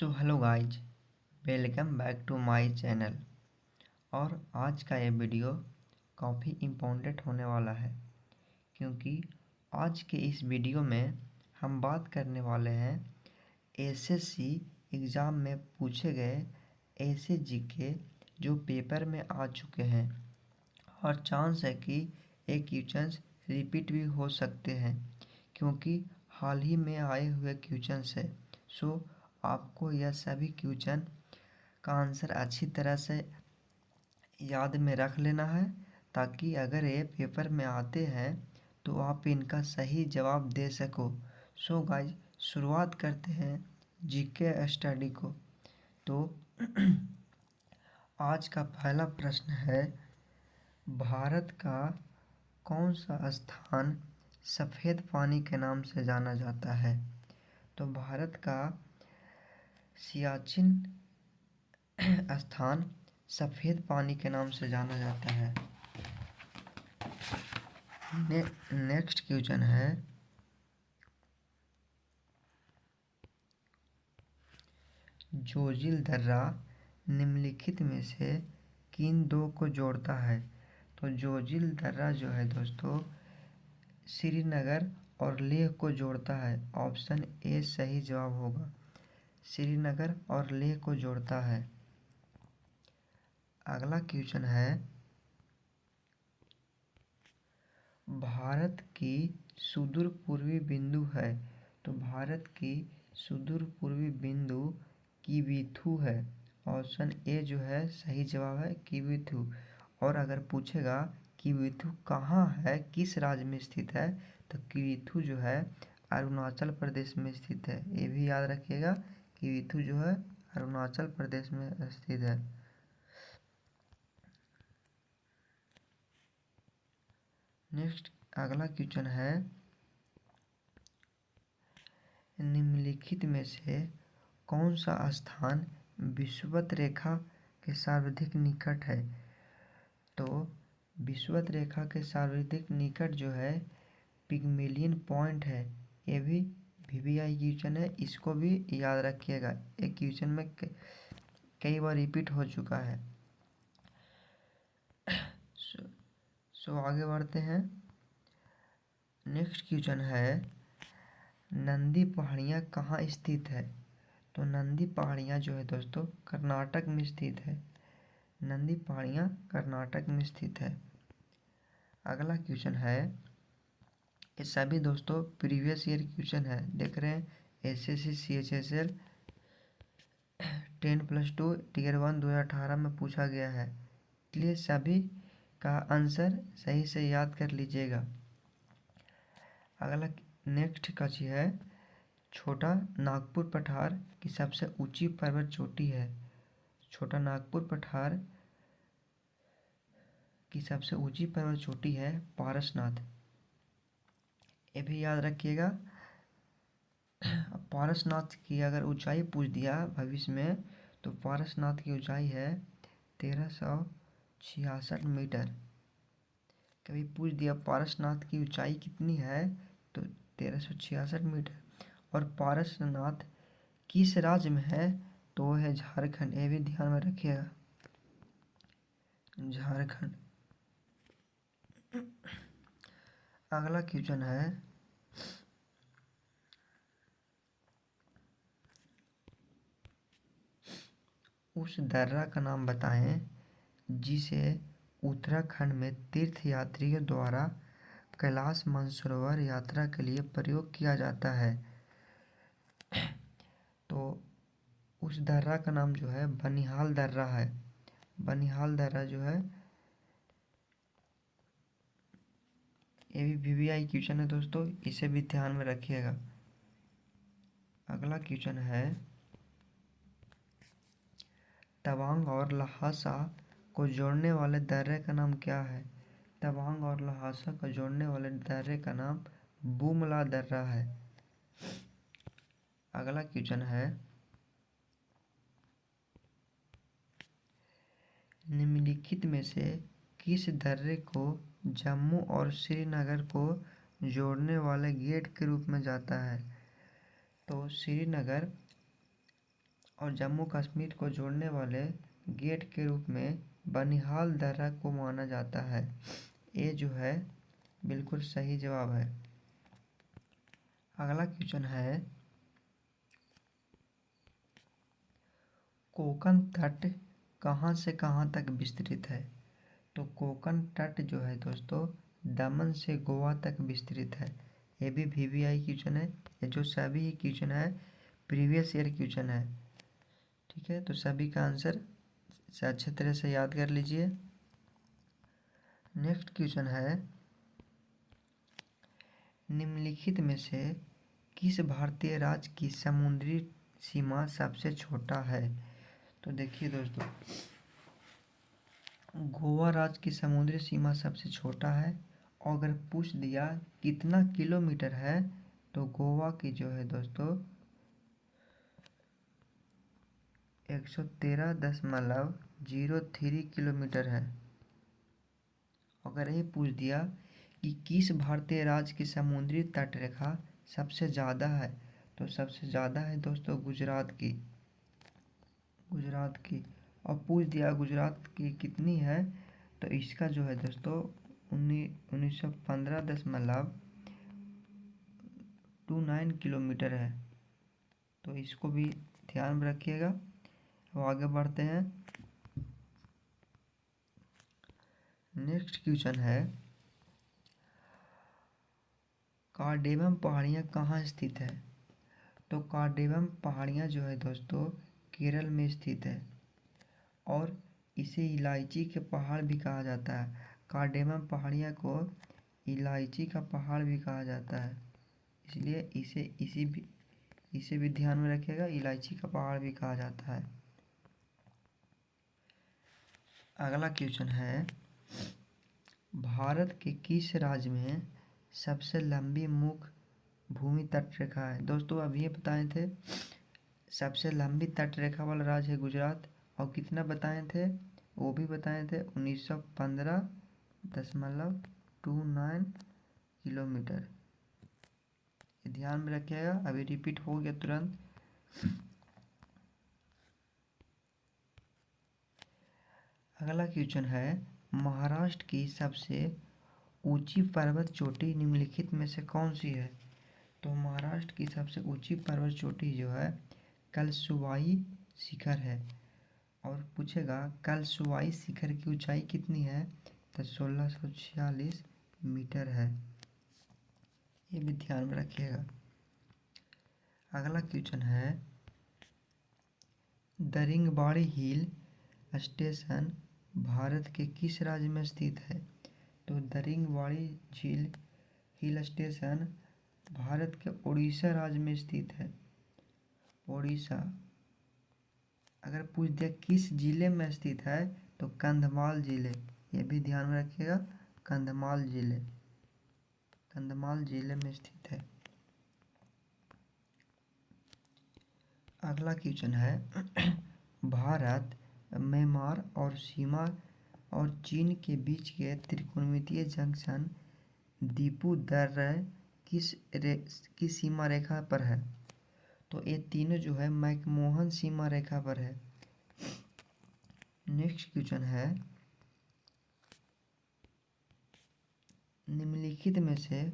So hello guys, welcome back to my channel. और आज का ये वीडियो काफ़ी इम्पोर्टेंट होने वाला है, क्योंकि आज के इस वीडियो में हम बात करने वाले हैं एसएससी एग्ज़ाम में पूछे गए ऐसे जीके जो पेपर में आ चुके हैं और चांस है कि एक क्वेश्चंस रिपीट भी हो सकते हैं, क्योंकि हाल ही में आए हुए क्वेश्चंस है। सो आपको यह सभी क्वेश्चन का आंसर अच्छी तरह से याद में रख लेना है, ताकि अगर ये पेपर में आते हैं तो आप इनका सही जवाब दे सको। सो गाइज, शुरुआत करते हैं जीके स्टडी को। तो आज का पहला प्रश्न है, भारत का कौन सा स्थान सफ़ेद पानी के नाम से जाना जाता है? तो भारत का सियाचिन स्थान सफ़ेद पानी के नाम से जाना जाता है। नेक्स्ट क्वेश्चन है, जोजिल दर्रा निम्नलिखित में से किन दो को जोड़ता है? तो जोजिल दर्रा जो है दोस्तों, श्रीनगर और लेह को जोड़ता है। ऑप्शन ए सही जवाब होगा, श्रीनगर और लेह को जोड़ता है। अगला क्वेश्चन है, भारत की सुदूर पूर्वी बिंदु है। तो भारत की सुदूर पूर्वी बिंदु किवीथु है। ऑप्शन ए जो है सही जवाब है, किवीथु। और अगर पूछेगा किवीथु कहाँ है, किस राज्य में स्थित है, तो किवीथु जो है अरुणाचल प्रदेश में स्थित है। ये भी याद रखिएगा, किवीथु जो है अरुणाचल प्रदेश में स्थित है। नेक्स्ट अगला क्वेश्चन है, निम्नलिखित में से कौन सा स्थान विषुवत रेखा के सर्वाधिक निकट है? तो विषुवत रेखा के सर्वाधिक निकट जो है पिग्मेलियन पॉइंट है। ये भी वीवीआई क्वेश्चन है, इसको भी याद रखिएगा। एक क्वेश्चन में कई बार रिपीट हो चुका है। सो आगे बढ़ते हैं। नेक्स्ट क्वेश्चन है, नंदी पहाड़ियाँ कहाँ स्थित है? तो नंदी पहाड़ियाँ जो है दोस्तों कर्नाटक में स्थित है। नंदी पहाड़ियाँ कर्नाटक में स्थित है। अगला क्वेश्चन है, ये सभी दोस्तों प्रीवियस ईयर क्वेश्चन है, देख रहे हैं। एसएससी सीएचएसएल 10+2 टियर 1 2018 में पूछा गया है, इसलिए सभी का आंसर सही से याद कर लीजिएगा। अगला नेक्स्ट कची है, छोटा नागपुर पठार की सबसे ऊंची पर्वत चोटी है। छोटा नागपुर पठार की सबसे ऊंची पर्वत चोटी है पारसनाथ। ये भी याद रखिएगा। पारसनाथ की अगर ऊंचाई पूछ दिया भविष्य में, तो पारसनाथ की ऊंचाई है 1366 मीटर। कभी पूछ दिया पारसनाथ की ऊंचाई कितनी है, तो 1366 मीटर। और पारसनाथ किस राज्य में है, तो वो है झारखंड। ये भी ध्यान में रखिएगा, झारखंड। अगला क्वेश्चन है, उस दर्रा का नाम बताएं जिसे उत्तराखंड में तीर्थ यात्रियों द्वारा कैलाश मानसरोवर यात्रा के लिए प्रयोग किया जाता है। तो उस दर्रा का नाम जो है बनिहाल दर्रा है। बनिहाल दर्रा जो है, ये भी वीवीआई क्वेश्चन है दोस्तों, इसे भी ध्यान में रखिएगा। अगला क्वेश्चन है, तवांग और लहासा को जोड़ने वाले दर्रे का नाम क्या है? तवांग और लहासा को जोड़ने वाले दर्रे का नाम बुमला दर्रा है। अगला क्वेश्चन है, निम्नलिखित में से किस दर्रे को जम्मू और श्रीनगर को जोड़ने वाले गेट के रूप में जाता है? तो श्रीनगर और जम्मू कश्मीर को जोड़ने वाले गेट के रूप में बनिहाल दर्रा को माना जाता है। ये जो है बिल्कुल सही जवाब है। अगला क्वेश्चन है, कोंकण तट कहाँ से कहाँ तक विस्तृत है? तो कोंकण तट जो है दोस्तों दमन से गोवा तक विस्तृत है। ये भी वीवीआई क्वेश्चन है। ये जो सभी क्वेश्चन है प्रीवियस ईयर क्वेश्चन है। ठीक है, तो सभी का आंसर से अच्छे तरह से याद कर लीजिए। नेक्स्ट क्वेश्चन है, निम्नलिखित में से किस भारतीय राज्य की समुद्री सीमा सबसे छोटा है? तो देखिए दोस्तों, गोवा राज्य की समुद्री सीमा सबसे छोटा है। और अगर पूछ दिया कितना किलोमीटर है, तो गोवा की जो है दोस्तों 113.03 किलोमीटर है। अगर ये पूछ दिया कि किस भारतीय राज्य की समुद्री तट रेखा सबसे ज़्यादा है, तो सबसे ज़्यादा है दोस्तों गुजरात की। गुजरात की। और पूछ दिया गुजरात की कितनी है, तो इसका जो है दोस्तों 1915.29 किलोमीटर है। तो इसको भी ध्यान में रखिएगा। अब आगे बढ़ते हैं। नेक्स्ट क्वेश्चन है, कार्डेमम पहाड़ियाँ कहाँ स्थित है? तो कार्डेमम पहाड़ियाँ जो है दोस्तों केरल में स्थित है। और इसे इलायची के पहाड़ भी कहा जाता है। कार्डेमम पहाड़ियाँ को इलायची का पहाड़ भी कहा जाता है, इसलिए इसे भी ध्यान में रखिएगा, इलायची का पहाड़ भी कहा जाता है। अगला क्वेश्चन है, भारत के किस राज्य में सबसे लंबी मुख्य भूमि तट रेखा है? दोस्तों अब ये बताए थे सबसे लंबी तट रेखा वाला राज्य है गुजरात। और कितना बताए थे, वो भी बताए थे 1915.29 किलोमीटर। ध्यान में रखिएगा, अभी रिपीट हो गया तुरंत। अगला क्वेश्चन है, महाराष्ट्र की सबसे ऊंची पर्वत चोटी निम्नलिखित में से कौन सी है? तो महाराष्ट्र की सबसे ऊंची पर्वत चोटी जो है कलसुबाई शिखर है। और पूछेगा कलसुबाई शिखर की ऊंचाई कितनी है, तो 1646 मीटर है। ये भी ध्यान में रखिएगा। अगला क्वेश्चन है, दरिंगबाड़ी हिल स्टेशन भारत के किस राज्य में स्थित है? तो दरिंगबाड़ी झील हिल स्टेशन भारत के उड़ीसा राज्य में स्थित है। उड़ीसा। अगर पूछ दिया किस जिले में स्थित है, तो कंधमाल जिले। ये भी ध्यान में रखिएगा, कंधमाल जिले, कंधमाल जिले में स्थित है। अगला क्वेश्चन है, भारत म्यांमार और सीमा और चीन के बीच के त्रिकोणमितीय जंक्शन दीपू दर्रा किस सीमा रेखा पर है? तो ये तीनों जो है मैकमोहन सीमा रेखा पर है। नेक्स्ट क्वेश्चन है, निम्नलिखित में से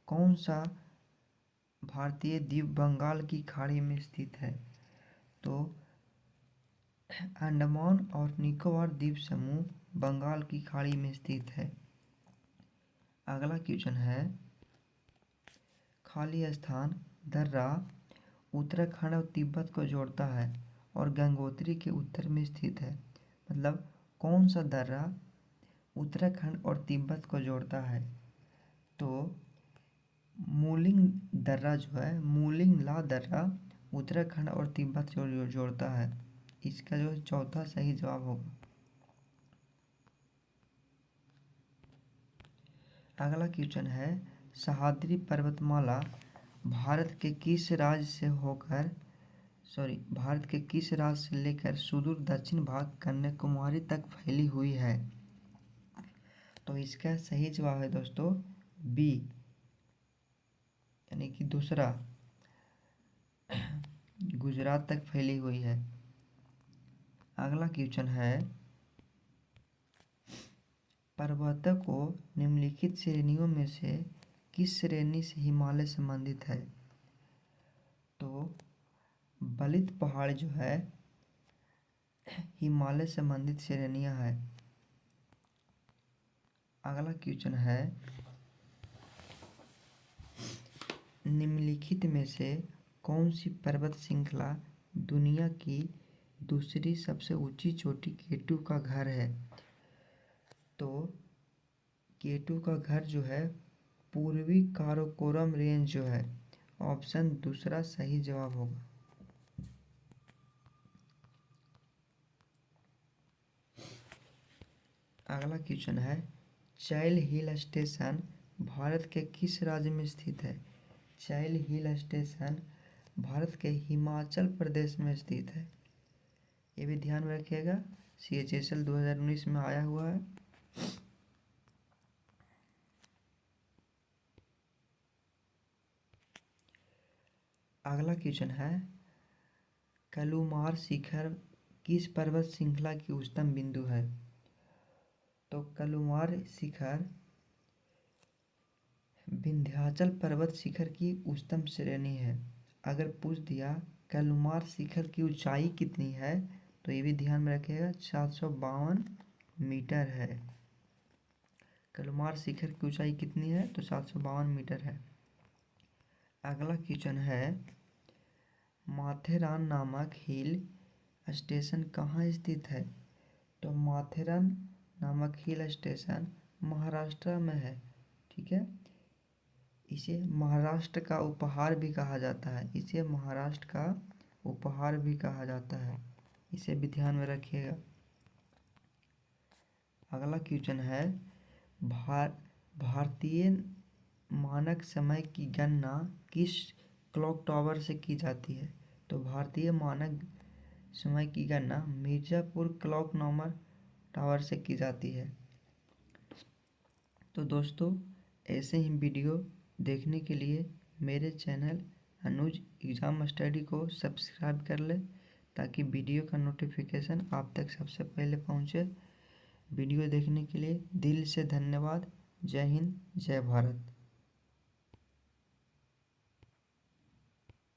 कौन सा भारतीय द्वीप बंगाल की खाड़ी में स्थित है? तो अंडमान और निकोबार द्वीप समूह बंगाल की खाड़ी में स्थित है। अगला क्वेश्चन है, खाली स्थान दर्रा उत्तराखंड और तिब्बत को जोड़ता है और गंगोत्री के उत्तर में स्थित है। मतलब कौन सा दर्रा उत्तराखंड और तिब्बत को जोड़ता है? तो मूलिंग दर्रा जो है, मूलिंग ला दर्रा उत्तराखंड और तिब्बत को जोड़ता है। इसका जो चौथा सही जवाब होगा। अगला क्वेश्चन है, सह्याद्री पर्वतमाला भारत के किस राज्य से लेकर सुदूर दक्षिण भाग कन्याकुमारी तक फैली हुई है? तो इसका सही जवाब है दोस्तों बी, यानी कि दूसरा, गुजरात तक फैली हुई है। अगला क्वेश्चन है, पर्वतों को निम्नलिखित श्रेणियों में से किस श्रेणी से हिमालय संबंधित है? तो बलित पहाड़ जो है हिमालय संबंधित श्रेणियां है। अगला क्वेश्चन है, निम्नलिखित में से कौन सी पर्वत श्रृंखला दुनिया की दूसरी सबसे ऊंची चोटी केटू का घर है? तो केटू का घर जो है पूर्वी काराकोरम रेंज जो है। ऑप्शन दूसरा सही जवाब होगा। अगला क्वेश्चन है, चैल हिल स्टेशन भारत के किस राज्य में स्थित है? चैल हिल स्टेशन भारत के हिमाचल प्रदेश में स्थित है। ये भी ध्यान में रखिएगा, CHSL 2019 में आया हुआ है। अगला क्वेश्चन है, कलुमार शिखर किस पर्वत श्रृंखला की उच्चतम बिंदु है? तो कलुमार शिखर विंध्याचल पर्वत शिखर की उच्चतम श्रेणी है। अगर पूछ दिया कलुमार शिखर की ऊंचाई कितनी है, तो ये भी ध्यान में रखिएगा 752 मीटर है। कलुमार शिखर की ऊंचाई कितनी है? तो 752 मीटर है। अगला क्वेश्चन है, माथेरान नामक हिल स्टेशन कहाँ स्थित है? तो माथेरान नामक हिल स्टेशन महाराष्ट्र में है। ठीक है, इसे महाराष्ट्र का उपहार भी कहा जाता है। इसे महाराष्ट्र का उपहार भी कहा जाता है, इसे भी ध्यान में रखिएगा। अगला क्वेश्चन है, भारतीय मानक समय की गणना किस क्लॉक टावर से की जाती है? तो भारतीय मानक समय की गणना मिर्ज़ापुर क्लॉक टावर से की जाती है। तो दोस्तों, ऐसे ही वीडियो देखने के लिए मेरे चैनल अनुज एग्ज़ाम स्टडी को सब्सक्राइब कर ले, ताकि वीडियो का नोटिफिकेशन आप तक सबसे पहले पहुंचे। वीडियो देखने के लिए दिल से धन्यवाद। जय हिंद, जय भारत।